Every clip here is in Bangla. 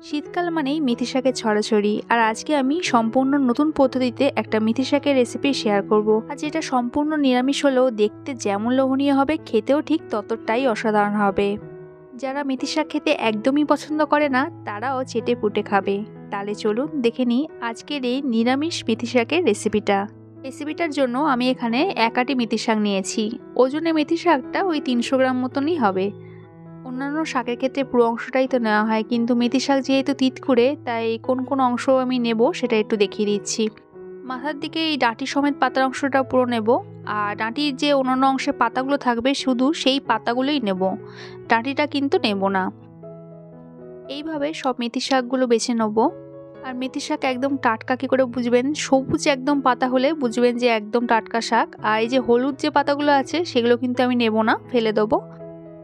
শীতকাল মানেই মেথি শাকের ছড়াছড়ি। আর আজকে আমি সম্পূর্ণ নতুন পদ্ধতিতে একটা মেথি শাকের রেসিপি শেয়ার করব। আর যেটা সম্পূর্ণ নিরামিষ হলেও দেখতে যেমন লোভনীয় হবে, খেতেও ঠিক ততটাই অসাধারণ হবে। যারা মেথি শাক খেতে একদমই পছন্দ করে না তারাও চেটে পুটে খাবে। তাহলে চলুন দেখে নিই আজকের এই নিরামিষ মেথি শাকের রেসিপিটার জন্য আমি এখানে 1 আটি মেথি শাক নিয়েছি। ওজনে মেথি শাকটা ওই 300 গ্রাম মতনই হবে। অন্যান্য শাকের ক্ষেত্রে পুরো অংশটাই তো নেওয়া হয়, কিন্তু মেথি শাক যেহেতু তিতকুড়ে তাই কোন কোন অংশ আমি নেব সেটা একটু দেখিয়ে দিচ্ছি। মাথার দিকে এই ডাঁটি সমেত পাতার অংশটা পুরো নেব, আর ডাঁটির যে অন্যান্য অংশে পাতাগুলো থাকবে শুধু সেই পাতাগুলোই নেব, ডাঁটিটা কিন্তু নেব না। এইভাবে সব মেথি শাকগুলো বেছে নেব। আর মেথি শাক একদম টাটকা কী করে বুঝবেন? সবুজ একদম পাতা হলে বুঝবেন যে একদম টাটকা শাক। আর এই যে হলুদ যে পাতাগুলো আছে সেগুলো কিন্তু আমি নেব না, ফেলে দেবো।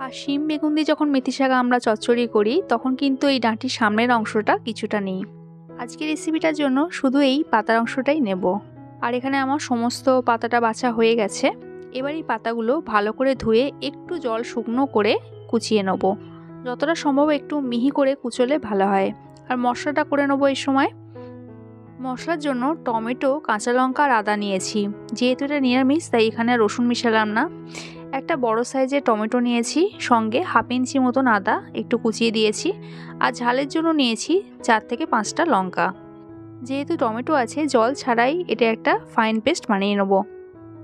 আর শিম বেগুন দিয়ে যখন মেথি শাক আমরা চচ্চড়ি করি তখন কিন্তু এই ডাঁটির সামনের অংশটা কিছুটা নেই। আজকের রেসিপিটার জন্য শুধু এই পাতার অংশটাই নেব। আর এখানে আমার সমস্ত পাতাটা বাছা হয়ে গেছে। এবার এই পাতাগুলো ভালো করে ধুয়ে একটু জল শুকনো করে কুচিয়ে নেব। যতটা সম্ভব একটু মিহি করে কুচলে ভালো হয়। আর মশলাটা করে নেব। এই সময় মশলার জন্য টমেটো, কাঁচা লঙ্কা আর আদা নিয়েছি। যেহেতু এটা নিরামিষ তাই এখানে রসুন মিশালাম না। একটা বড় সাইজের টমেটো নিয়েছি, সঙ্গে 1/2 ইঞ্চি মতন আদা একটু কুচিয়ে দিয়েছি। আর ঝালের জন্য নিয়েছি 4 থেকে 5টা লঙ্কা। যেহেতু টমেটো আছে জল ছাড়াই এটা একটা ফাইন পেস্ট বানিয়ে নেব।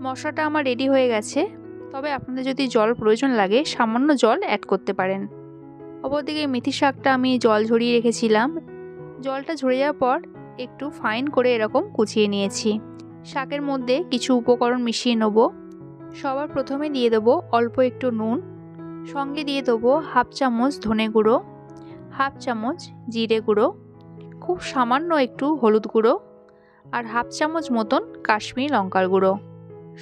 মশলাটা আমার রেডি হয়ে গেছে, তবে আপনাদের যদি জল প্রয়োজন লাগে সামান্য জল অ্যাড করতে পারেন। অপরদিকে মেথি শাকটা আমি জল ঝরিয়ে রেখেছিলাম। জলটা ঝরে যাওয়ার পর একটু ফাইন করে এরকম কুচিয়ে নিয়েছি। শাকের মধ্যে কিছু উপকরণ মিশিয়ে নেব। সবার প্রথমে দিয়ে দেবো অল্প একটু নুন, সঙ্গে দিয়ে দেবো 1/2 চামচ ধনে গুঁড়ো, 1/2 চামচ জিরে গুঁড়ো, খুব সামান্য একটু হলুদ গুঁড়ো আর 1/2 চামচ মতন কাশ্মীরি লঙ্কার গুঁড়ো।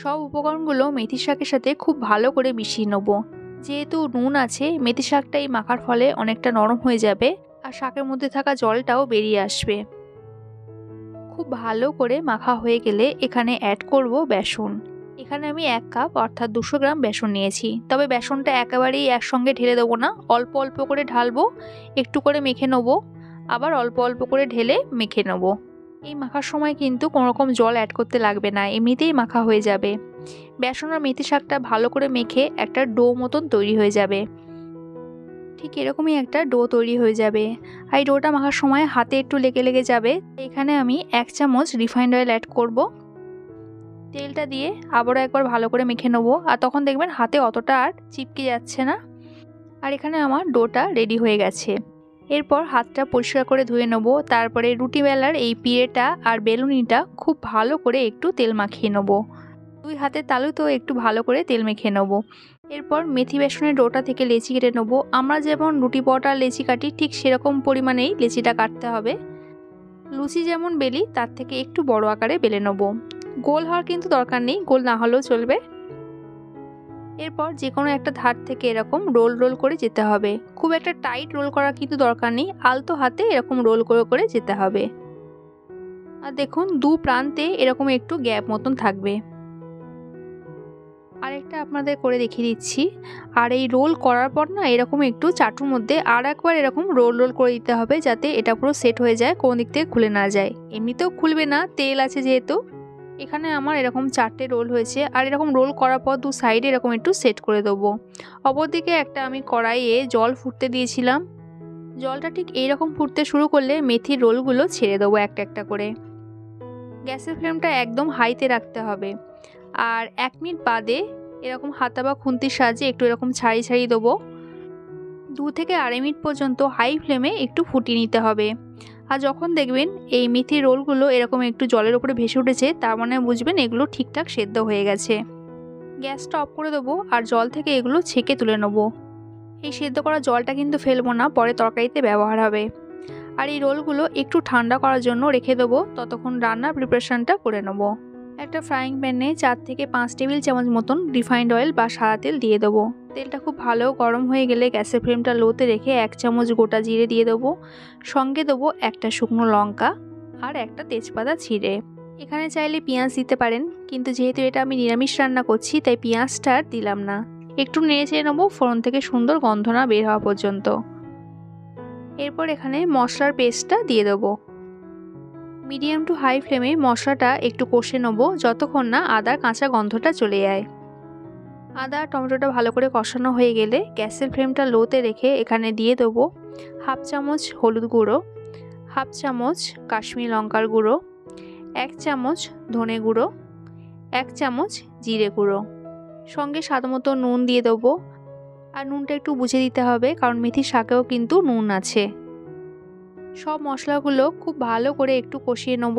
সব উপকরণগুলো মেথি শাকের সাথে খুব ভালো করে মিশিয়ে নেব। যেহেতু নুন আছে মেথি শাকটা এই মাখার ফলে অনেকটা নরম হয়ে যাবে আর শাকের মধ্যে থাকা জলটাও বেরিয়ে আসবে। খুব ভালো করে মাখা হয়ে গেলে এখানে অ্যাড করব বেসন। এখানে আমি 1 কাপ অর্থাৎ 200 গ্রাম বেসন নিয়েছি। তবে বেসনটা একেবারেই একসঙ্গে ঢেলে দেবো না, অল্প অল্প করে ঢালবো, একটু করে মেখে নেব, আবার অল্প অল্প করে ঢেলে মেখে নেব। এই মাখার সময় কিন্তু কোনো রকম জল অ্যাড করতে লাগবে না, এমনিতেই মাখা হয়ে যাবে। বেসন আর মেথি শাকটা ভালো করে মেখে একটা ডো মতন তৈরি হয়ে যাবে। ঠিক এরকমই একটা ডো তৈরি হয়ে যাবে। আর এই ডোটা মাখার সময় হাতে একটু লেগে লেগে যাবে। এখানে আমি 1 চামচ রিফাইন্ড অয়েল অ্যাড করব। তেলটা দিয়ে আবারও একবার ভালো করে মেখে নেব। আর তখন দেখবেন হাতে অতটা আর চিপকে যাচ্ছে না। আর এখানে আমার ডোটা রেডি হয়ে গেছে। এরপর হাতটা পরিষ্কার করে ধুয়ে নেব। তারপরে রুটি বেলার এই পিড়েটা আর বেলুনিটা খুব ভালো করে একটু তেল মাখিয়ে নেব। 2 হাতের তালুতেও একটু ভালো করে তেল মেখে নেব। এরপর মেথি বেসনের ডোটা থেকে লেচি কেটে নেব। আমরা যেমন রুটি পরোটার লেচি কাটি ঠিক সেরকম পরিমাণেই লেচিটা কাটতে হবে। লুচি যেমন বেলি তার থেকে একটু বড় আকারে বেলে নেব। গোল হওয়ার কিন্তু দরকার নেই, গোল না হলেও চলবে। এরপর যে কোনো একটা ধার থেকে এরকম রোল রোল করে যেতে হবে। খুব একটা টাইট রোল করার কিন্তু দরকার নেই, আলতো হাতে এরকম রোল করে করে যেতে হবে। আর দেখুন 2 প্রান্তে এরকম একটু গ্যাপ মতন থাকবে। আরেকটা আপনাদের করে দেখিয়ে দিচ্ছি। আর এই রোল করার পর না এরকম একটু চাটুর মধ্যে আর একবার এরকম রোল রোল করে দিতে হবে, যাতে এটা পুরো সেট হয়ে যায়, কোন দিক থেকে খুলে না যায়। এমনিতেও খুলবে না, তেল আছে যেহেতু। এখানে আমার এরকম 4টে রোল হয়েছে। আর এরকম রোল করার পর 2 সাইডে এরকম একটু সেট করে দেবো। অপরদিকে একটা আমি কড়াইয়ে জল ফুটতে দিয়েছিলাম। জলটা ঠিক এইরকম ফুটতে শুরু করলে মেথির রোলগুলো ছেড়ে দেবো একটা একটা করে। গ্যাসের ফ্লেমটা একদম হাইতে রাখতে হবে। আর 1 মিনিট বাদে এরকম হাতা বা খুন্তির সাহায্যে একটু এরকম ছাড়িয়ে ছাড়িয়ে দেবো। 2 থেকে 2.5 মিনিট পর্যন্ত হাই ফ্লেমে একটু ফুটিয়ে নিতে হবে। আর যখন দেখবেন এই মেথির রোলগুলো এরকম একটু জলের উপরে ভেসে উঠেছে, তার মানে বুঝবেন এগুলো ঠিকঠাক সেদ্ধ হয়ে গেছে। গ্যাসটা অফ করে দেবো আর জল থেকে এগুলো ছেঁকে তুলে নেব। এই সেদ্ধ করা জলটা কিন্তু ফেলবো না, পরে তরকারিতে ব্যবহার হবে। আর এই রোলগুলো একটু ঠান্ডা করার জন্য রেখে দেবো, ততক্ষণ রান্নার প্রিপারেশনটা করে নেব। একটা ফ্রাইং প্যানে 4 থেকে 5 টেবিল চামচ মতন রিফাইন্ড অয়েল বা সাদা তেল দিয়ে দেবো। তেলটা খুব ভালো গরম হয়ে গেলে গ্যাসের ফ্লেমটা লোতে রেখে 1 চামচ গোটা জিরে দিয়ে দেবো। সঙ্গে দেবো একটা শুকনো লঙ্কা আর একটা তেজপাতা ছিঁড়ে। এখানে চাইলে পেঁয়াজ দিতে পারেন, কিন্তু যেহেতু এটা আমি নিরামিষ রান্না করছি তাই পেঁয়াজটা আর দিলাম না। একটু নেড়ে চেড়ে নেবো ফোড়ন থেকে সুন্দর গন্ধ না বের হওয়া পর্যন্ত। এরপর এখানে মশলার পেস্টটা দিয়ে দেবো। মিডিয়াম টু হাই ফ্লেমে মশলাটা একটু কষে নেবো যতক্ষণ না আদার কাঁচা গন্ধটা চলে যায়। আদা টমেটোটা ভালো করে কষানো হয়ে গেলে গ্যাসের ফ্লেমটা লোতে রেখে এখানে দিয়ে দেবো হাফ চামচ হলুদ গুঁড়ো, হাফ চামচ কাশ্মীরি লঙ্কার গুঁড়ো, 1 চামচ ধনে গুঁড়ো, 1 চামচ জিরে গুঁড়ো, সঙ্গে স্বাদমতো নুন দিয়ে দেবো। আর নুনটা একটু বুঝে দিতে হবে কারণ মেথি শাকেও কিন্তু নুন আছে। সব মশলাগুলো খুব ভালো করে একটু কষিয়ে নেব।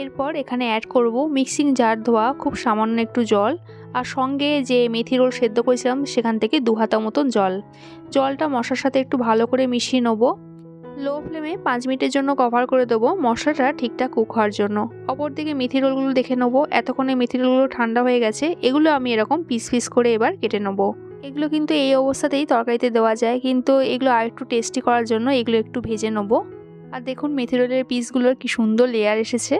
এরপর এখানে অ্যাড করব মিক্সিং জার ধোয়া খুব সামান্য একটু জল, আর সঙ্গে যে মেথি রোল সেদ্ধ করেছিলাম সেখান থেকে 2 হাতা মতন জল। জলটা মশলার সাথে একটু ভালো করে মিশিয়ে নেব। লো ফ্লেমে 5 মিনিটের জন্য কভার করে দেবো মশলাটা ঠিকঠাক কুক হওয়ার জন্য। অপরদিকে মেথি রোলগুলো দেখে নেব। এতক্ষণে মেথি রোলগুলো ঠান্ডা হয়ে গেছে, এগুলো আমি এরকম পিস পিস করে এবার কেটে নেব। এগুলো কিন্তু এই অবস্থাতেই তরকারিতে দেওয়া যায়, কিন্তু এগুলো আর একটু টেস্টি করার জন্য এগুলো একটু ভেজে নেব। আর দেখুন মেথি রোলের পিসগুলোর কি সুন্দর লেয়ার এসেছে।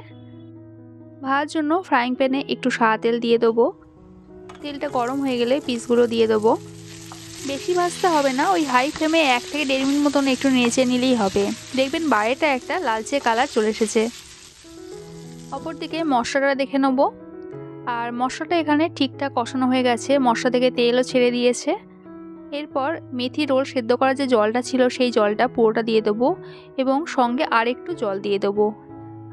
ভাজার জন্য ফ্রাইং প্যানে একটু সাদা তেল দিয়ে দেবো। তেলটা গরম হয়ে গেলে পিসগুলো দিয়ে দেবো। বেশি ভাজতে হবে না, ওই হাই ফ্লেমে 1 থেকে 1.5 মিনিট মতন একটু নেড়ে নিলেই হবে। দেখবেন বাইরেটা একটা লালচে কালার চলে এসেছে। অপরদিকে মশলাটা দেখে নেব। আর মশলাটা এখানে ঠিকঠাক কষানো হয়ে গেছে, মশলা থেকে তেলও ছেড়ে দিয়েছে। এরপর মেথি রোল সেদ্ধ করার যে জলটা ছিল সেই জলটা পুরোটা দিয়ে দেবো এবং সঙ্গে আর একটু জল দিয়ে দেবো।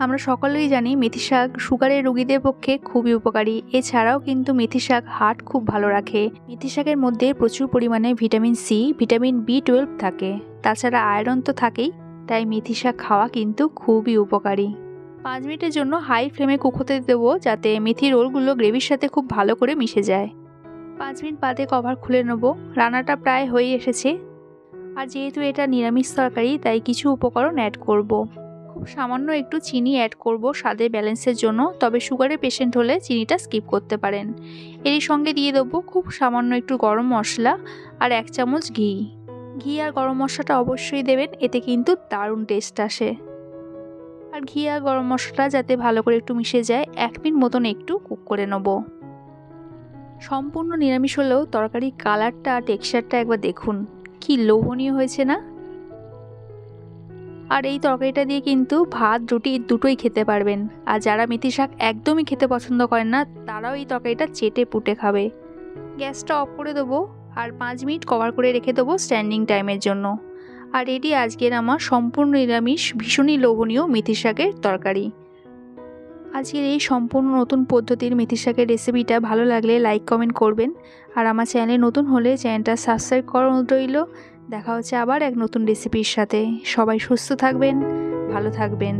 আমরা সকলেই জানি মেথি শাক সুগারের রোগীদের পক্ষে খুবই উপকারী। এছাড়াও কিন্তু মেথি শাক হার্ট খুব ভালো রাখে। মেথি শাকের মধ্যে প্রচুর পরিমাণে ভিটামিন সি, ভিটামিন B12 থাকে, তাছাড়া আয়রন তো থাকেই। তাই মেথি শাক খাওয়া কিন্তু খুবই উপকারী। 5 মিনিটের জন্য হাই ফ্লেমে কুক হতে দেবো যাতে মেথি রোলগুলো গ্রেভির সাথে খুব ভালো করে মিশে যায়। 5 মিনিট বাদে কভার খুলে নেব। রান্নাটা প্রায় হয়ে এসেছে। আর যেহেতু এটা নিরামিষ তরকারি তাই কিছু উপকরণ অ্যাড করব। খুব সামান্য একটু চিনি অ্যাড করব স্বাদের ব্যালেন্সের জন্য, তবে সুগারের পেশেন্ট হলে চিনিটা স্কিপ করতে পারেন। এরই সঙ্গে দিয়ে দেবো খুব সামান্য একটু গরম মশলা আর 1 চামচ ঘি। ঘি আর গরম মশলাটা অবশ্যই দেবেন, এতে কিন্তু দারুণ টেস্ট আসে। আর ঘি আর গরম মশলাটা যাতে ভালো করে একটু মিশে যায় 1 মিনিট মতন একটু কুক করে নেব। সম্পূর্ণ নিরামিষ হলেও তরকারির কালারটা টেক্সচারটা একবার দেখুন, কি লোভনীয় হয়েছে না। আর এই তরকারিটা দিয়ে কিন্তু ভাত রুটি দুটোই খেতে পারবেন। আর যারা মেথি শাক একদমই খেতে পছন্দ করেন না তারাও এই তরকারিটা চেটে পুটে খাবে। গ্যাসটা অফ করে দেবো আর 5 মিনিট কভার করে রেখে দেবো স্ট্যান্ডিং টাইমের জন্য। আর এটি আজকের আমার সম্পূর্ণ নিরামিষ ভীষণই লোভনীয় মেথি শাকের তরকারি। আজকের এই সম্পূর্ণ নতুন পদ্ধতির মেথি শাকের রেসিপিটা ভালো লাগলে লাইক কমেন্ট করবেন। আর আমার চ্যানেলে নতুন হলে চ্যানেলটা সাবস্ক্রাইব করার অনুরোধ রইল। দেখা হচ্ছে আবার এক নতুন রেসিপির সাথে। সবাই সুস্থ থাকবেন, ভালো থাকবেন।